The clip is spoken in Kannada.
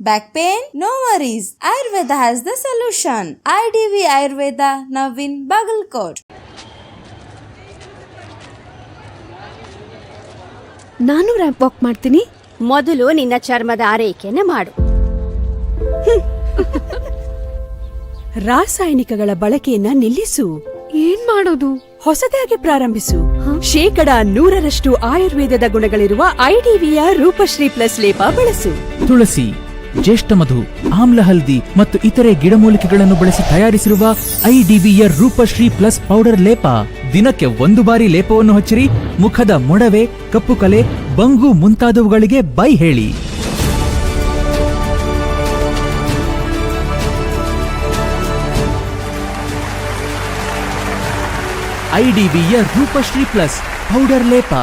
Back pain? No worries. Ayurveda has the solution. IDV Ayurveda, now in Bagalkot. ನಾನು ರ್ಯಾಂಪ್ ವಾಕ್ ಮಾಡ್ತೀನಿ. ಮೊದಲು ನಿನ್ನ ಚರ್ಮದ ಆರೈಕೆನೆ ಮಾಡು. ರಾಸಾಯನಿಕಗಳ ಬಳಕೆಯನ್ನ ನಿಲ್ಲಿಸು. ಏನ್ ಮಾಡೋದು? ಹೊಸದಾಗಿ ಪ್ರಾರಂಭಿಸು. 100% ಆಯುರ್ವೇದದ ಗುಣಗಳಿರುವ ಐಡಿವಿಯ ರೂಪಶ್ರೀ ಪ್ಲಸ್ ಲೇಪ ಬಳಸು. ತುಳಸಿ, ಜ್ಯೇಷ್ಠ ಮಧು, ಆಮ್ಲ ಹಲ್ದಿ ಮತ್ತು ಇತರೆ ಗಿಡಮೂಲಿಕೆಗಳನ್ನು ಬಳಸಿ ತಯಾರಿಸಿರುವ ಐಡಿವಿಯ ರೂಪಶ್ರೀ ಪ್ಲಸ್ ಪೌಡರ್ ಲೇಪ. ದಿನಕ್ಕೆ 1 ಬಾರಿ ಲೇಪವನ್ನು ಹಚ್ಚಿರಿ. ಮುಖದ ಮೊಡವೆ, ಕಪ್ಪು ಕಲೆ, ಬಂಗು ಮುಂತಾದವುಗಳಿಗೆ ಬೈ ಹೇಳಿ. ಐಡಿವಿಯ ರೂಪಶ್ರೀ ಪ್ಲಸ್ ಪೌಡರ್ ಲೇಪ.